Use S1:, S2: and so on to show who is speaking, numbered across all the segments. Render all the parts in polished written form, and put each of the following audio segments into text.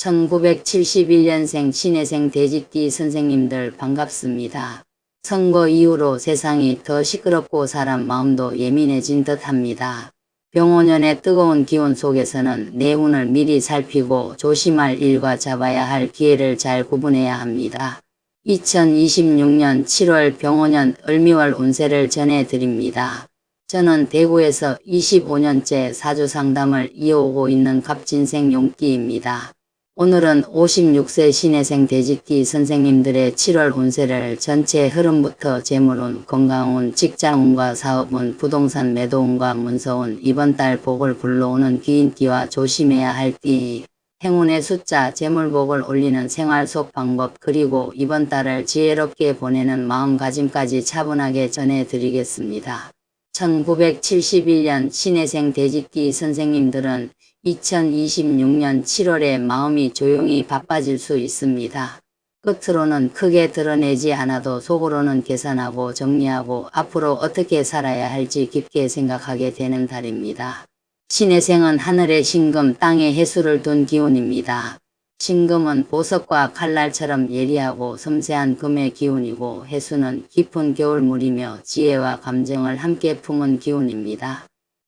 S1: 1971년생 신혜생 돼지띠 선생님들 반갑습니다. 선거 이후로 세상이 더 시끄럽고 사람 마음도 예민해진 듯합니다. 병오년의 뜨거운 기온 속에서는 내 운을 미리 살피고 조심할 일과 잡아야 할 기회를 잘 구분해야 합니다. 2026년 7월 병오년 을미월 운세를 전해드립니다. 저는 대구에서 25년째 사주상담을 이어오고 있는 갑진생 용띠입니다. 오늘은 56세 신혜생 돼지띠 선생님들의 7월 운세를 전체 흐름부터 재물운, 건강운, 직장운과 사업운, 부동산 매도운과 문서운, 이번 달 복을 불러오는 귀인띠와 조심해야 할 띠, 행운의 숫자, 재물복을 올리는 생활 속 방법, 그리고 이번 달을 지혜롭게 보내는 마음가짐까지 차분하게 전해드리겠습니다. 1971년 신혜생 돼지띠 선생님들은 2026년 7월에 마음이 조용히 바빠질 수 있습니다. 겉으로는 크게 드러내지 않아도 속으로는 계산하고 정리하고 앞으로 어떻게 살아야 할지 깊게 생각하게 되는 달입니다. 신혜생은 하늘의 신금, 땅에 해수를 둔 기운입니다. 신금은 보석과 칼날처럼 예리하고 섬세한 금의 기운이고 해수는 깊은 겨울물이며 지혜와 감정을 함께 품은 기운입니다.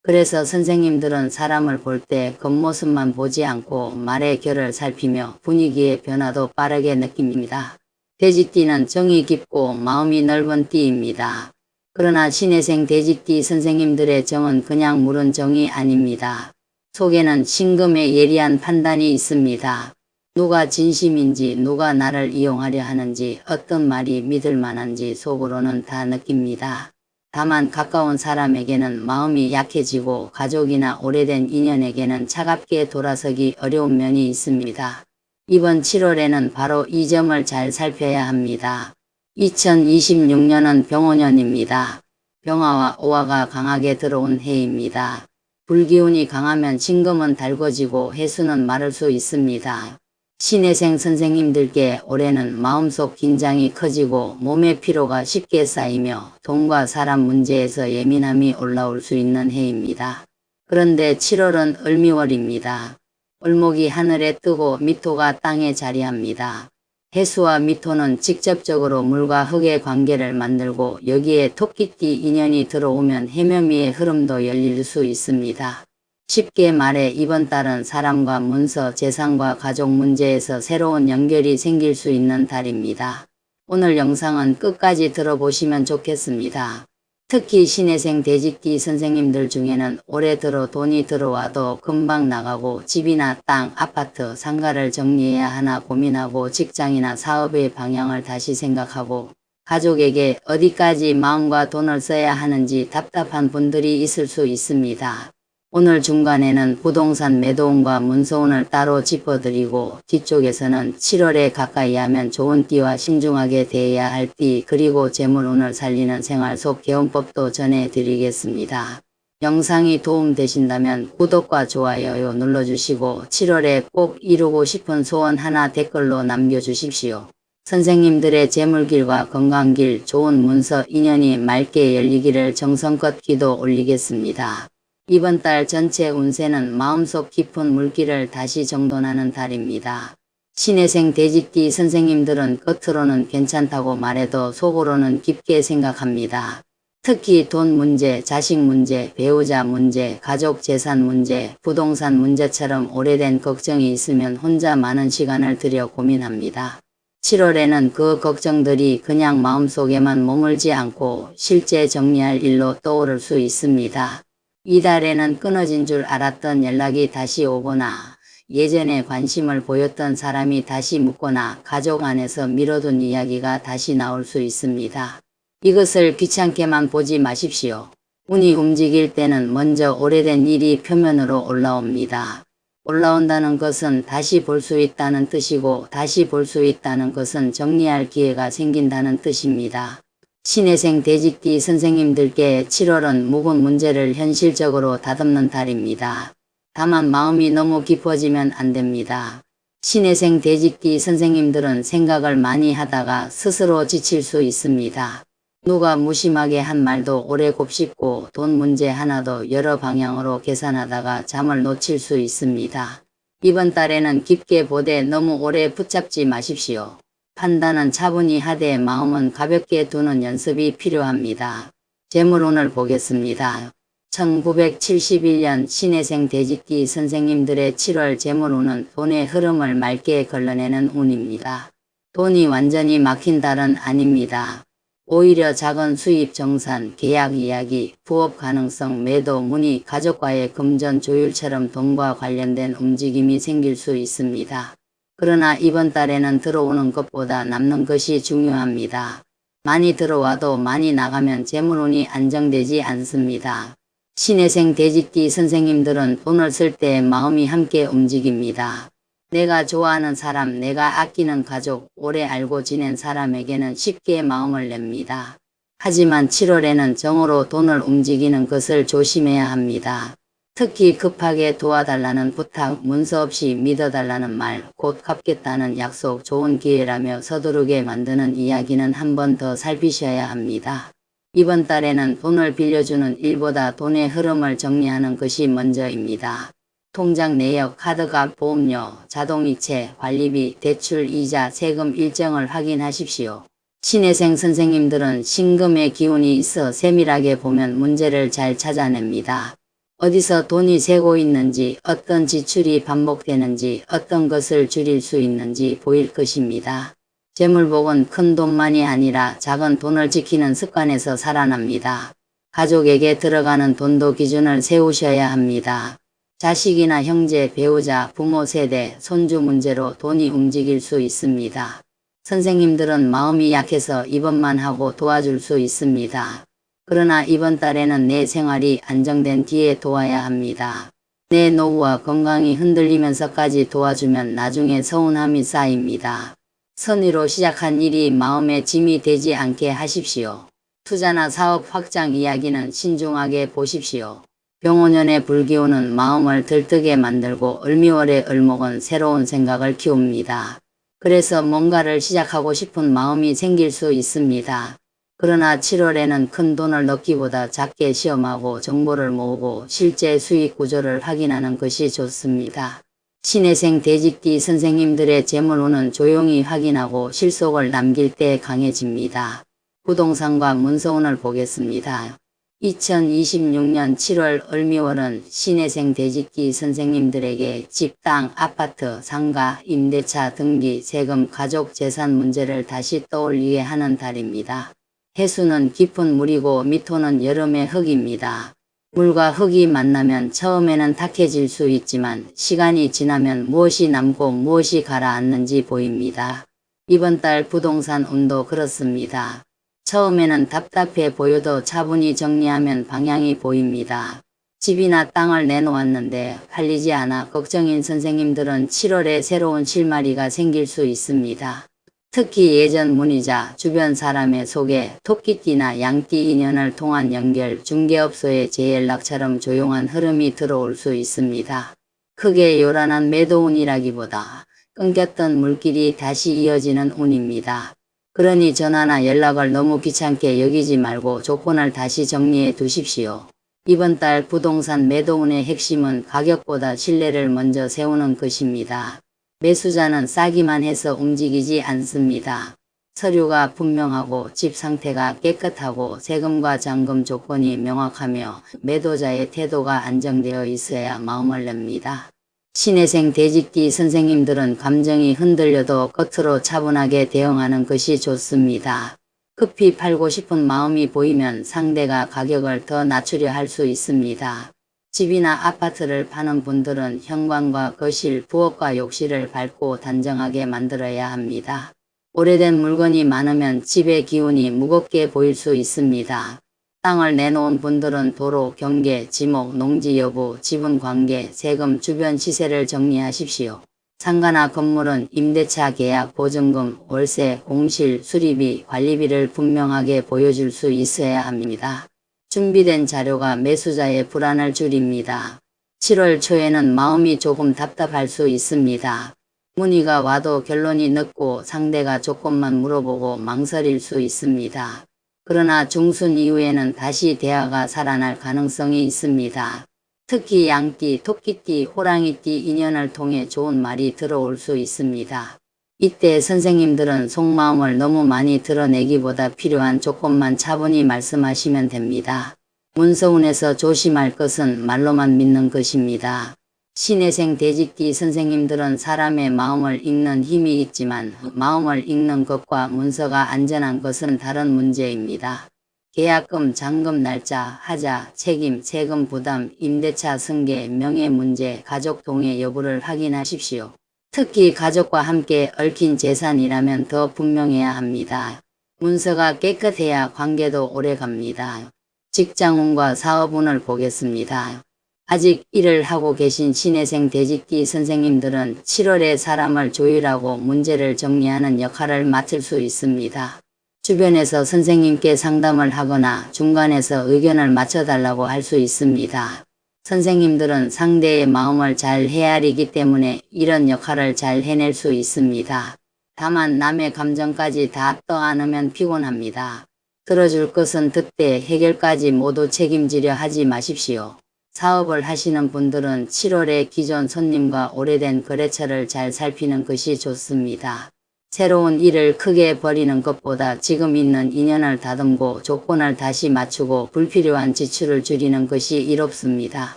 S1: 그래서 선생님들은 사람을 볼 때 겉모습만 보지 않고 말의 결을 살피며 분위기의 변화도 빠르게 느낍니다. 돼지띠는 정이 깊고 마음이 넓은 띠입니다. 그러나 신혜생 돼지띠 선생님들의 정은 그냥 물은 정이 아닙니다. 속에는 신금의 예리한 판단이 있습니다. 누가 진심인지, 누가 나를 이용하려 하는지, 어떤 말이 믿을 만한지 속으로는 다 느낍니다. 다만 가까운 사람에게는 마음이 약해지고 가족이나 오래된 인연에게는 차갑게 돌아서기 어려운 면이 있습니다. 이번 7월에는 바로 이 점을 잘 살펴야 합니다. 2026년은 병오년입니다. 병화와 오화가 강하게 들어온 해입니다. 불기운이 강하면 신금은 달궈지고 해수는 마를 수 있습니다. 신혜생 선생님들께 올해는 마음속 긴장이 커지고 몸의 피로가 쉽게 쌓이며 돈과 사람 문제에서 예민함이 올라올 수 있는 해입니다. 그런데 7월은 을미월입니다. 을목이 하늘에 뜨고 미토가 땅에 자리합니다. 해수와 미토는 직접적으로 물과 흙의 관계를 만들고 여기에 토끼띠 인연이 들어오면 해면 위의 흐름도 열릴 수 있습니다. 쉽게 말해 이번 달은 사람과 문서, 재산과 가족 문제에서 새로운 연결이 생길 수 있는 달입니다. 오늘 영상은 끝까지 들어보시면 좋겠습니다. 특히 신혜생 돼지띠 선생님들 중에는 올해 들어 돈이 들어와도 금방 나가고 집이나 땅, 아파트, 상가를 정리해야 하나 고민하고 직장이나 사업의 방향을 다시 생각하고 가족에게 어디까지 마음과 돈을 써야 하는지 답답한 분들이 있을 수 있습니다. 오늘 중간에는 부동산 매도운과 문서운을 따로 짚어드리고 뒤쪽에서는 7월에 가까이 하면 좋은 띠와 신중하게 대해야 할 띠 그리고 재물운을 살리는 생활 속 개운법도 전해드리겠습니다. 영상이 도움되신다면 구독과 좋아요 눌러주시고 7월에 꼭 이루고 싶은 소원 하나 댓글로 남겨주십시오. 선생님들의 재물길과 건강길, 좋은 문서 인연이 맑게 열리기를 정성껏 기도 올리겠습니다. 이번 달 전체 운세는 마음속 깊은 물길을 다시 정돈하는 달입니다. 신혜생 돼지띠 선생님들은 겉으로는 괜찮다고 말해도 속으로는 깊게 생각합니다. 특히 돈 문제, 자식 문제, 배우자 문제, 가족 재산 문제, 부동산 문제처럼 오래된 걱정이 있으면 혼자 많은 시간을 들여 고민합니다. 7월에는 그 걱정들이 그냥 마음속에만 머물지 않고 실제 정리할 일로 떠오를 수 있습니다. 이달에는 끊어진 줄 알았던 연락이 다시 오거나 예전에 관심을 보였던 사람이 다시 묻거나 가족 안에서 미뤄둔 이야기가 다시 나올 수 있습니다. 이것을 귀찮게만 보지 마십시오. 운이 움직일 때는 먼저 오래된 일이 표면으로 올라옵니다. 올라온다는 것은 다시 볼 수 있다는 뜻이고 다시 볼 수 있다는 것은 정리할 기회가 생긴다는 뜻입니다. 신혜생 돼지띠 선생님들께 7월은 묵은 문제를 현실적으로 다듬는 달입니다. 다만 마음이 너무 깊어지면 안 됩니다. 신혜생 돼지띠 선생님들은 생각을 많이 하다가 스스로 지칠 수 있습니다. 누가 무심하게 한 말도 오래 곱씹고 돈 문제 하나도 여러 방향으로 계산하다가 잠을 놓칠 수 있습니다. 이번 달에는 깊게 보되 너무 오래 붙잡지 마십시오. 판단은 차분히 하되 마음은 가볍게 두는 연습이 필요합니다. 재물운을 보겠습니다. 1971년 신해생 돼지띠 선생님들의 7월 재물운은 돈의 흐름을 맑게 걸러내는 운입니다. 돈이 완전히 막힌 달은 아닙니다. 오히려 작은 수입 정산, 계약 이야기, 부업 가능성, 매도, 문의, 가족과의 금전 조율처럼 돈과 관련된 움직임이 생길 수 있습니다. 그러나 이번 달에는 들어오는 것보다 남는 것이 중요합니다. 많이 들어와도 많이 나가면 재물운이 안정되지 않습니다. 신해생 돼지띠 선생님들은 돈을 쓸 때 마음이 함께 움직입니다. 내가 좋아하는 사람, 내가 아끼는 가족, 오래 알고 지낸 사람에게는 쉽게 마음을 냅니다. 하지만 7월에는 정으로 돈을 움직이는 것을 조심해야 합니다. 특히 급하게 도와달라는 부탁, 문서 없이 믿어달라는 말, 곧 갚겠다는 약속, 좋은 기회라며 서두르게 만드는 이야기는 한 번 더 살피셔야 합니다. 이번 달에는 돈을 빌려주는 일보다 돈의 흐름을 정리하는 것이 먼저입니다. 통장 내역, 카드값, 보험료, 자동이체, 관리비, 대출, 이자, 세금 일정을 확인하십시오. 신해생 선생님들은 신금의 기운이 있어 세밀하게 보면 문제를 잘 찾아냅니다. 어디서 돈이 새고 있는지, 어떤 지출이 반복되는지, 어떤 것을 줄일 수 있는지 보일 것입니다. 재물복은 큰 돈만이 아니라 작은 돈을 지키는 습관에서 살아납니다. 가족에게 들어가는 돈도 기준을 세우셔야 합니다. 자식이나 형제, 배우자, 부모 세대, 손주 문제로 돈이 움직일 수 있습니다. 선생님들은 마음이 약해서 이번만 하고 도와줄 수 있습니다. 그러나 이번 달에는 내 생활이 안정된 뒤에 도와야 합니다. 내 노후와 건강이 흔들리면서까지 도와주면 나중에 서운함이 쌓입니다. 선의로 시작한 일이 마음에 짐이 되지 않게 하십시오. 투자나 사업 확장 이야기는 신중하게 보십시오. 병오년의 불기운은 마음을 들뜨게 만들고 을미월의 을목은 새로운 생각을 키웁니다. 그래서 뭔가를 시작하고 싶은 마음이 생길 수 있습니다. 그러나 7월에는 큰 돈을 넣기보다 작게 시험하고 정보를 모으고 실제 수익 구조를 확인하는 것이 좋습니다. 신해생 돼지띠 선생님들의 재물운은 조용히 확인하고 실속을 남길 때 강해집니다. 부동산과 문서운을 보겠습니다. 2026년 7월 을미월은 신해생 돼지띠 선생님들에게 집, 땅, 아파트, 상가, 임대차, 등기, 세금, 가족 재산 문제를 다시 떠올리게 하는 달입니다. 해수는 깊은 물이고 미토는 여름의 흙입니다. 물과 흙이 만나면 처음에는 탁해질 수 있지만 시간이 지나면 무엇이 남고 무엇이 가라앉는지 보입니다. 이번 달 부동산 운도 그렇습니다. 처음에는 답답해 보여도 차분히 정리하면 방향이 보입니다. 집이나 땅을 내놓았는데 팔리지 않아 걱정인 선생님들은 7월에 새로운 실마리가 생길 수 있습니다. 특히 예전 문의자, 주변 사람의 소개, 토끼띠나 양띠 인연을 통한 연결, 중개업소의 재연락처럼 조용한 흐름이 들어올 수 있습니다. 크게 요란한 매도운이라기보다 끊겼던 물길이 다시 이어지는 운입니다. 그러니 전화나 연락을 너무 귀찮게 여기지 말고 조건을 다시 정리해 두십시오. 이번 달 부동산 매도운의 핵심은 가격보다 신뢰를 먼저 세우는 것입니다. 매수자는 싸기만 해서 움직이지 않습니다. 서류가 분명하고 집 상태가 깨끗하고 세금과 잔금 조건이 명확하며 매도자의 태도가 안정되어 있어야 마음을 냅니다. 신해생 돼지띠 선생님들은 감정이 흔들려도 겉으로 차분하게 대응하는 것이 좋습니다. 급히 팔고 싶은 마음이 보이면 상대가 가격을 더 낮추려 할 수 있습니다. 집이나 아파트를 파는 분들은 현관과 거실, 부엌과 욕실을 밝고 단정하게 만들어야 합니다. 오래된 물건이 많으면 집의 기운이 무겁게 보일 수 있습니다. 땅을 내놓은 분들은 도로, 경계, 지목, 농지 여부, 지분 관계, 세금, 주변 시세를 정리하십시오. 상가나 건물은 임대차 계약, 보증금, 월세, 공실, 수리비, 관리비를 분명하게 보여줄 수 있어야 합니다. 준비된 자료가 매수자의 불안을 줄입니다. 7월 초에는 마음이 조금 답답할 수 있습니다. 문의가 와도 결론이 늦고 상대가 조건만 물어보고 망설일 수 있습니다. 그러나 중순 이후에는 다시 대화가 살아날 가능성이 있습니다. 특히 양띠, 토끼띠, 호랑이띠 인연을 통해 좋은 말이 들어올 수 있습니다. 이때 선생님들은 속마음을 너무 많이 드러내기보다 필요한 조건만 차분히 말씀하시면 됩니다. 문서운에서 조심할 것은 말로만 믿는 것입니다. 신해생 돼지띠 선생님들은 사람의 마음을 읽는 힘이 있지만 마음을 읽는 것과 문서가 안전한 것은 다른 문제입니다. 계약금, 잔금 날짜, 하자, 책임, 세금 부담, 임대차 승계, 명예 문제, 가족 동의 여부를 확인하십시오. 특히 가족과 함께 얽힌 재산이라면 더 분명해야 합니다. 문서가 깨끗해야 관계도 오래갑니다. 직장운과 사업운을 보겠습니다. 아직 일을 하고 계신 신해생 돼지띠 선생님들은 7월에 사람을 조율하고 문제를 정리하는 역할을 맡을 수 있습니다. 주변에서 선생님께 상담을 하거나 중간에서 의견을 맞춰달라고 할 수 있습니다. 선생님들은 상대의 마음을 잘 헤아리기 때문에 이런 역할을 잘 해낼 수 있습니다. 다만 남의 감정까지 다 떠안으면 피곤합니다. 들어줄 것은 듣되 해결까지 모두 책임지려 하지 마십시오. 사업을 하시는 분들은 7월에 기존 손님과 오래된 거래처를 잘 살피는 것이 좋습니다. 새로운 일을 크게 벌이는 것보다 지금 있는 인연을 다듬고 조건을 다시 맞추고 불필요한 지출을 줄이는 것이 이롭습니다.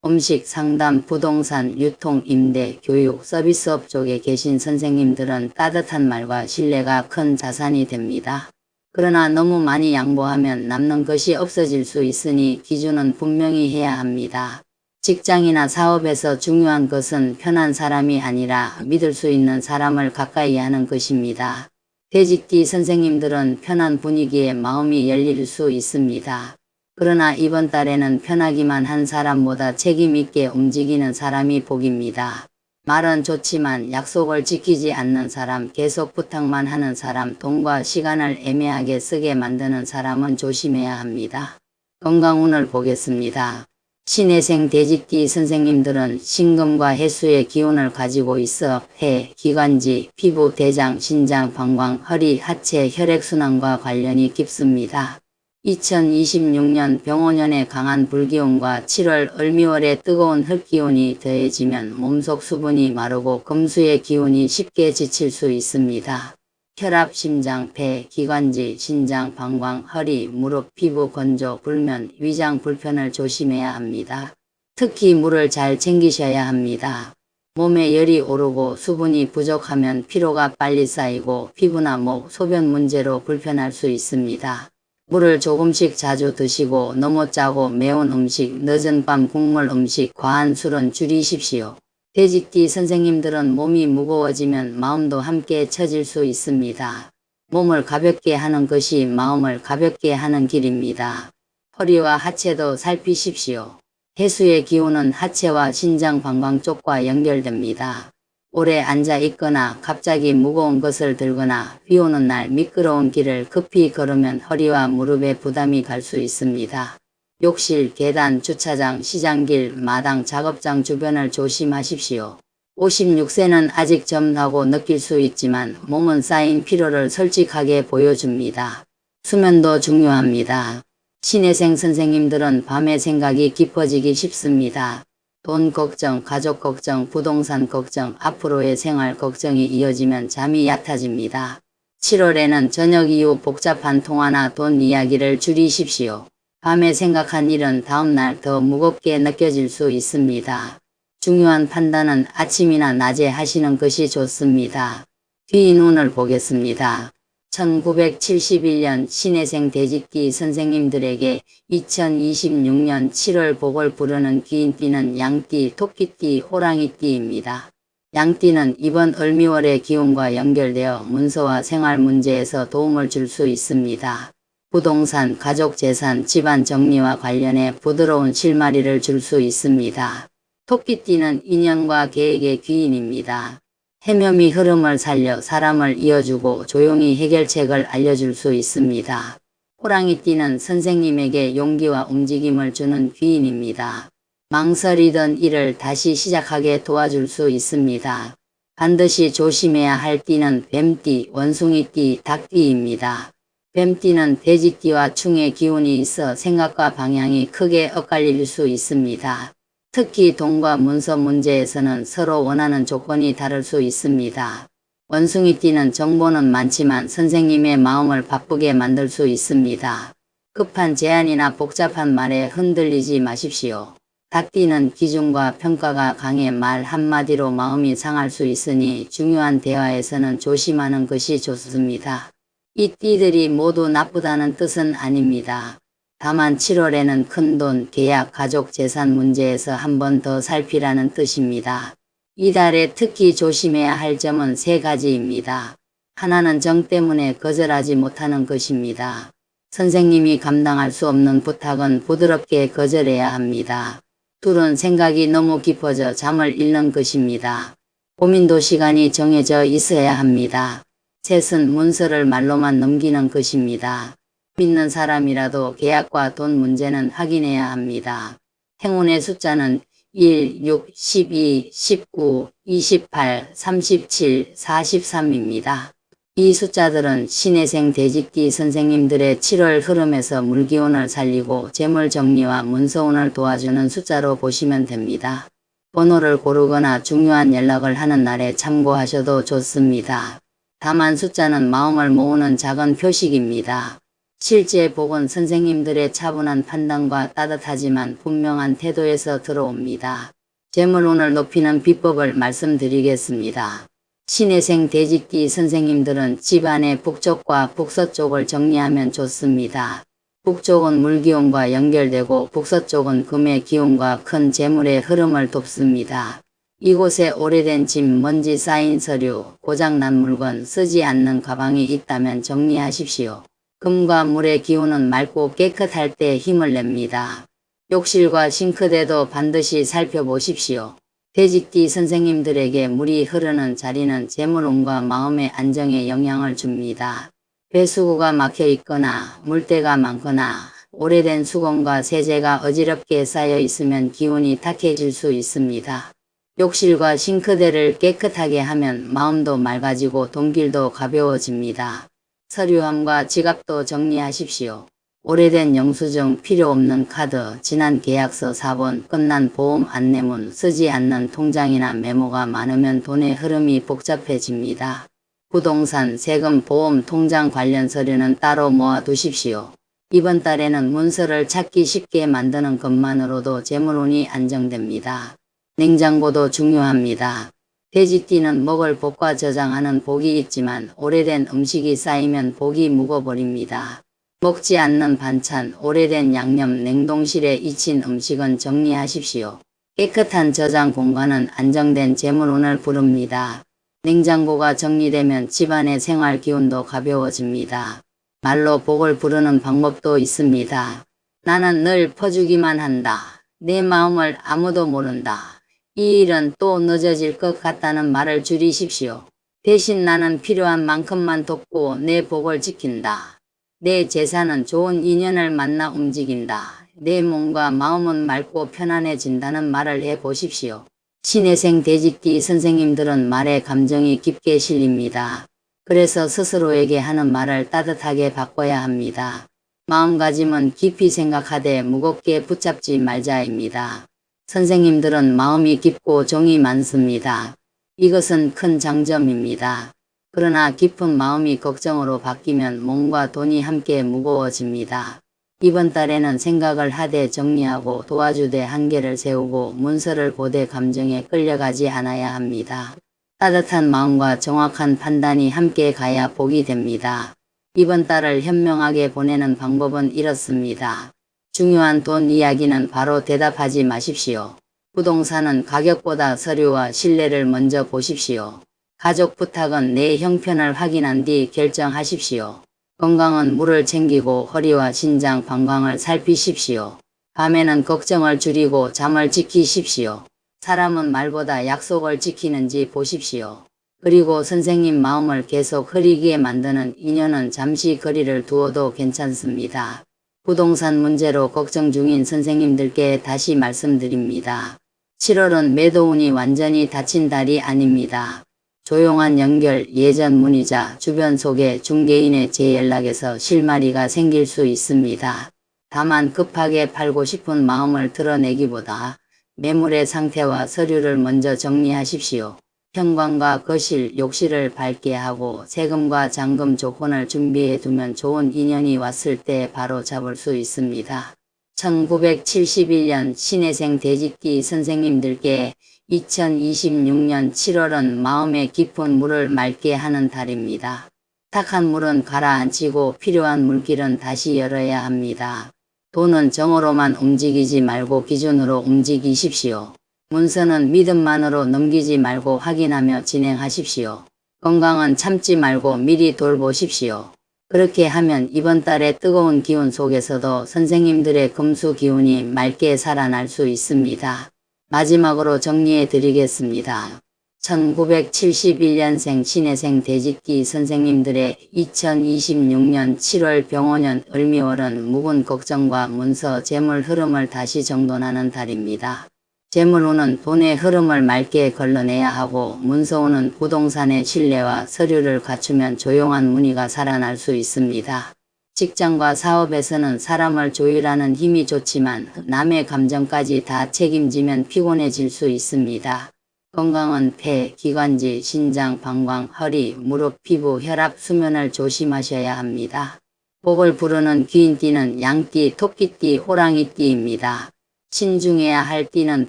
S1: 음식, 상담, 부동산, 유통, 임대, 교육, 서비스업 쪽에 계신 선생님들은 따뜻한 말과 신뢰가 큰 자산이 됩니다. 그러나 너무 많이 양보하면 남는 것이 없어질 수 있으니 기준은 분명히 해야 합니다. 직장이나 사업에서 중요한 것은 편한 사람이 아니라 믿을 수 있는 사람을 가까이 하는 것입니다. 돼지띠 선생님들은 편한 분위기에 마음이 열릴 수 있습니다. 그러나 이번 달에는 편하기만 한 사람보다 책임있게 움직이는 사람이 복입니다. 말은 좋지만 약속을 지키지 않는 사람, 계속 부탁만 하는 사람, 돈과 시간을 애매하게 쓰게 만드는 사람은 조심해야 합니다. 건강운을 보겠습니다. 신해생 돼지띠 선생님들은 신금과 해수의 기운을 가지고 있어 폐, 기관지, 피부, 대장, 신장, 방광, 허리, 하체, 혈액순환과 관련이 깊습니다. 2026년 병오년의 강한 불기운과 7월 을미월의 뜨거운 흙기운이 더해지면 몸속 수분이 마르고 금수의 기운이 쉽게 지칠 수 있습니다. 혈압, 심장, 폐, 기관지, 신장, 방광, 허리, 무릎, 피부 건조, 불면, 위장 불편을 조심해야 합니다. 특히 물을 잘 챙기셔야 합니다. 몸에 열이 오르고 수분이 부족하면 피로가 빨리 쌓이고 피부나 목, 소변 문제로 불편할 수 있습니다. 물을 조금씩 자주 드시고 너무 짜고 매운 음식, 늦은 밤 국물 음식, 과한 술은 줄이십시오. 돼지띠 선생님들은 몸이 무거워지면 마음도 함께 처질 수 있습니다. 몸을 가볍게 하는 것이 마음을 가볍게 하는 길입니다. 허리와 하체도 살피십시오. 해수의 기운은 하체와 신장 방광 쪽과 연결됩니다. 오래 앉아 있거나 갑자기 무거운 것을 들거나 비오는 날 미끄러운 길을 급히 걸으면 허리와 무릎에 부담이 갈 수 있습니다. 욕실, 계단, 주차장, 시장길, 마당, 작업장 주변을 조심하십시오. 56세는 아직 젊다고 느낄 수 있지만 몸은 쌓인 피로를 솔직하게 보여줍니다. 수면도 중요합니다. 신해생 선생님들은 밤에 생각이 깊어지기 쉽습니다. 돈 걱정, 가족 걱정, 부동산 걱정, 앞으로의 생활 걱정이 이어지면 잠이 얕아집니다. 7월에는 저녁 이후 복잡한 통화나 돈 이야기를 줄이십시오. 밤에 생각한 일은 다음날 더 무겁게 느껴질 수 있습니다. 중요한 판단은 아침이나 낮에 하시는 것이 좋습니다. 뒤눈을 보겠습니다. 1971년 신해생 돼지띠 선생님들에게 2026년 7월 복을 부르는 귀인띠는 양띠, 토끼띠, 호랑이띠입니다. 양띠는 이번 을미월의 기운과 연결되어 문서와 생활 문제에서 도움을 줄 수 있습니다. 부동산, 가족 재산, 집안 정리와 관련해 부드러운 실마리를 줄 수 있습니다. 토끼띠는 인연과 계획의 귀인입니다. 해묘미 흐름을 살려 사람을 이어주고 조용히 해결책을 알려줄 수 있습니다. 호랑이띠는 선생님에게 용기와 움직임을 주는 귀인입니다. 망설이던 일을 다시 시작하게 도와줄 수 있습니다. 반드시 조심해야 할 띠는 뱀띠, 원숭이띠, 닭띠입니다. 뱀띠는 돼지띠와 충의 기운이 있어 생각과 방향이 크게 엇갈릴 수 있습니다. 특히 돈과 문서 문제에서는 서로 원하는 조건이 다를 수 있습니다. 원숭이띠는 정보는 많지만 선생님의 마음을 바쁘게 만들 수 있습니다. 급한 제안이나 복잡한 말에 흔들리지 마십시오. 닭띠는 기준과 평가가 강해 말 한마디로 마음이 상할 수 있으니 중요한 대화에서는 조심하는 것이 좋습니다. 이 띠들이 모두 나쁘다는 뜻은 아닙니다. 다만 7월에는 큰돈, 계약, 가족 재산 문제에서 한 번 더 살피라는 뜻입니다. 이달에 특히 조심해야 할 점은 3가지입니다. 하나는 정 때문에 거절하지 못하는 것입니다. 선생님이 감당할 수 없는 부탁은 부드럽게 거절해야 합니다. 둘은 생각이 너무 깊어져 잠을 잃는 것입니다. 고민도 시간이 정해져 있어야 합니다. 셋은 문서를 말로만 넘기는 것입니다. 믿는 사람이라도 계약과 돈 문제는 확인해야 합니다. 행운의 숫자는 1, 6, 12, 19, 28, 37, 43입니다. 이 숫자들은 신해생 돼지띠 선생님들의 7월 흐름에서 물기운을 살리고 재물 정리와 문서운을 도와주는 숫자로 보시면 됩니다. 번호를 고르거나 중요한 연락을 하는 날에 참고하셔도 좋습니다. 다만 숫자는 마음을 모으는 작은 표식입니다. 실제 복은 선생님들의 차분한 판단과 따뜻하지만 분명한 태도에서 들어옵니다. 재물운을 높이는 비법을 말씀드리겠습니다. 신해생 돼지띠 선생님들은 집안의 북쪽과 북서쪽을 정리하면 좋습니다. 북쪽은 물기운과 연결되고 북서쪽은 금의 기운과 큰 재물의 흐름을 돕습니다. 이곳에 오래된 짐, 먼지 쌓인 서류, 고장난 물건, 쓰지 않는 가방이 있다면 정리하십시오. 금과 물의 기운은 맑고 깨끗할 때 힘을 냅니다. 욕실과 싱크대도 반드시 살펴보십시오. 돼지띠 선생님들에게 물이 흐르는 자리는 재물운과 마음의 안정에 영향을 줍니다. 배수구가 막혀 있거나 물때가 많거나 오래된 수건과 세제가 어지럽게 쌓여 있으면 기운이 탁해질 수 있습니다. 욕실과 싱크대를 깨끗하게 하면 마음도 맑아지고 돈길도 가벼워집니다. 서류함과 지갑도 정리하십시오. 오래된 영수증, 필요 없는 카드, 지난 계약서 사본, 끝난 보험 안내문, 쓰지 않는 통장이나 메모가 많으면 돈의 흐름이 복잡해집니다. 부동산, 세금, 보험, 통장 관련 서류는 따로 모아두십시오. 이번 달에는 문서를 찾기 쉽게 만드는 것만으로도 재물운이 안정됩니다. 냉장고도 중요합니다. 돼지띠는 먹을 복과 저장하는 복이 있지만 오래된 음식이 쌓이면 복이 묵어버립니다. 먹지 않는 반찬, 오래된 양념, 냉동실에 잊힌 음식은 정리하십시오. 깨끗한 저장 공간은 안정된 재물운을 부릅니다. 냉장고가 정리되면 집안의 생활 기운도 가벼워집니다. 말로 복을 부르는 방법도 있습니다. 나는 늘 퍼주기만 한다. 내 마음을 아무도 모른다. 이 일은 또 늦어질 것 같다는 말을 줄이십시오. 대신 나는 필요한 만큼만 돕고 내 복을 지킨다. 내 재산은 좋은 인연을 만나 움직인다. 내 몸과 마음은 맑고 편안해진다는 말을 해보십시오. 신해생 돼지띠 선생님들은 말에 감정이 깊게 실립니다. 그래서 스스로에게 하는 말을 따뜻하게 바꿔야 합니다. 마음가짐은 깊이 생각하되 무겁게 붙잡지 말자입니다. 선생님들은 마음이 깊고 정이 많습니다. 이것은 큰 장점입니다. 그러나 깊은 마음이 걱정으로 바뀌면 몸과 돈이 함께 무거워집니다. 이번 달에는 생각을 하되 정리하고 도와주되 한계를 세우고 문서를 보되 감정에 끌려가지 않아야 합니다. 따뜻한 마음과 정확한 판단이 함께 가야 복이 됩니다. 이번 달을 현명하게 보내는 방법은 이렇습니다. 중요한 돈 이야기는 바로 대답하지 마십시오. 부동산은 가격보다 서류와 신뢰를 먼저 보십시오. 가족 부탁은 내 형편을 확인한 뒤 결정하십시오. 건강은 물을 챙기고 허리와 신장, 방광을 살피십시오. 밤에는 걱정을 줄이고 잠을 지키십시오. 사람은 말보다 약속을 지키는지 보십시오. 그리고 선생님 마음을 계속 흐리게 만드는 인연은 잠시 거리를 두어도 괜찮습니다. 부동산 문제로 걱정 중인 선생님들께 다시 말씀드립니다. 7월은 매도운이 완전히 닫힌 달이 아닙니다. 조용한 연결, 예전 문의자, 주변 소개, 중개인의 재연락에서 실마리가 생길 수 있습니다. 다만 급하게 팔고 싶은 마음을 드러내기보다 매물의 상태와 서류를 먼저 정리하십시오. 현관과 거실, 욕실을 밝게 하고 세금과 잔금 조건을 준비해 두면 좋은 인연이 왔을 때 바로 잡을 수 있습니다. 1971년 신혜생 대직기 선생님들께 2026년 7월은 마음의 깊은 물을 맑게 하는 달입니다. 탁한 물은 가라앉히고 필요한 물길은 다시 열어야 합니다. 돈은 정으로만 움직이지 말고 기준으로 움직이십시오. 문서는 믿음만으로 넘기지 말고 확인하며 진행하십시오. 건강은 참지 말고 미리 돌보십시오. 그렇게 하면 이번 달의 뜨거운 기운 속에서도 선생님들의 금수 기운이 맑게 살아날 수 있습니다. 마지막으로 정리해 드리겠습니다. 1971년생 신혜생 대직기 선생님들의 2026년 7월 병원년 을미월은 묵은 걱정과 문서, 재물 흐름을 다시 정돈하는 달입니다. 재물운은 돈의 흐름을 맑게 걸러내야 하고, 문서운은 부동산의 신뢰와 서류를 갖추면 조용한 문의가 살아날 수 있습니다. 직장과 사업에서는 사람을 조율하는 힘이 좋지만 남의 감정까지 다 책임지면 피곤해질 수 있습니다. 건강은 폐, 기관지, 신장, 방광, 허리, 무릎, 피부, 혈압, 수면을 조심하셔야 합니다. 복을 부르는 귀인띠는 양띠, 토끼띠, 호랑이띠입니다. 신중해야 할 띠는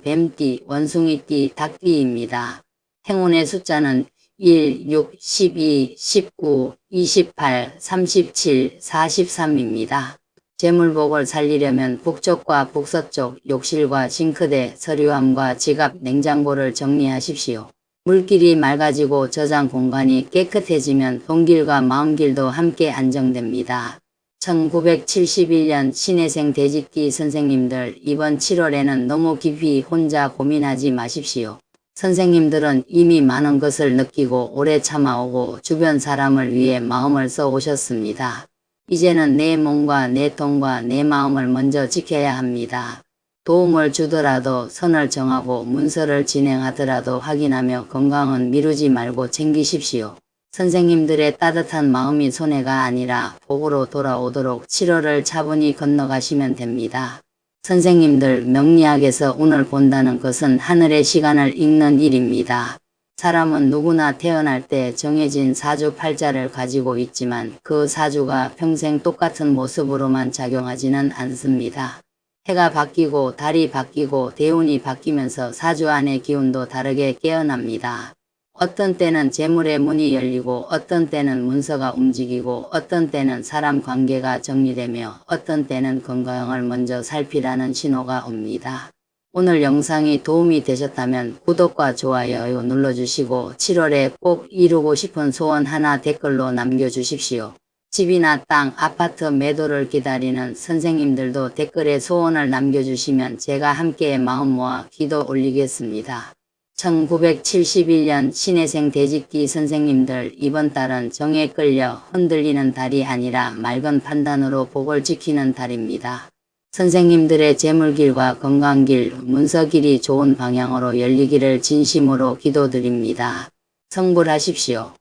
S1: 뱀띠, 원숭이띠, 닭띠입니다. 행운의 숫자는 1, 6, 12, 19, 28, 37, 43입니다. 재물복을 살리려면 북쪽과 북서쪽, 욕실과 싱크대, 서류함과 지갑, 냉장고를 정리하십시오. 물길이 맑아지고 저장 공간이 깨끗해지면 돈길과 마음길도 함께 안정됩니다. 1971년 신혜생 대직기 선생님들, 이번 7월에는 너무 깊이 혼자 고민하지 마십시오. 선생님들은 이미 많은 것을 느끼고 오래 참아오고 주변 사람을 위해 마음을 써 오셨습니다. 이제는 내 몸과 내 돈과 내 마음을 먼저 지켜야 합니다. 도움을 주더라도 선을 정하고 문서를 진행하더라도 확인하며 건강은 미루지 말고 챙기십시오. 선생님들의 따뜻한 마음이 손해가 아니라 복으로 돌아오도록 7월을 차분히 건너가시면 됩니다. 선생님들, 명리학에서 운을 본다는 것은 하늘의 시간을 읽는 일입니다. 사람은 누구나 태어날 때 정해진 사주 팔자를 가지고 있지만 그 사주가 평생 똑같은 모습으로만 작용하지는 않습니다. 해가 바뀌고 달이 바뀌고 대운이 바뀌면서 사주 안의 기운도 다르게 깨어납니다. 어떤 때는 재물의 문이 열리고 어떤 때는 문서가 움직이고 어떤 때는 사람 관계가 정리되며 어떤 때는 건강을 먼저 살피라는 신호가 옵니다. 오늘 영상이 도움이 되셨다면 구독과 좋아요 눌러주시고 7월에 꼭 이루고 싶은 소원 하나 댓글로 남겨주십시오. 집이나 땅, 아파트 매도를 기다리는 선생님들도 댓글에 소원을 남겨주시면 제가 함께 마음 모아 기도 올리겠습니다. 1971년 신혜생 대직기 선생님들, 이번 달은 정에 끌려 흔들리는 달이 아니라 맑은 판단으로 복을 지키는 달입니다. 선생님들의 재물길과 건강길, 문서길이 좋은 방향으로 열리기를 진심으로 기도드립니다. 성불하십시오.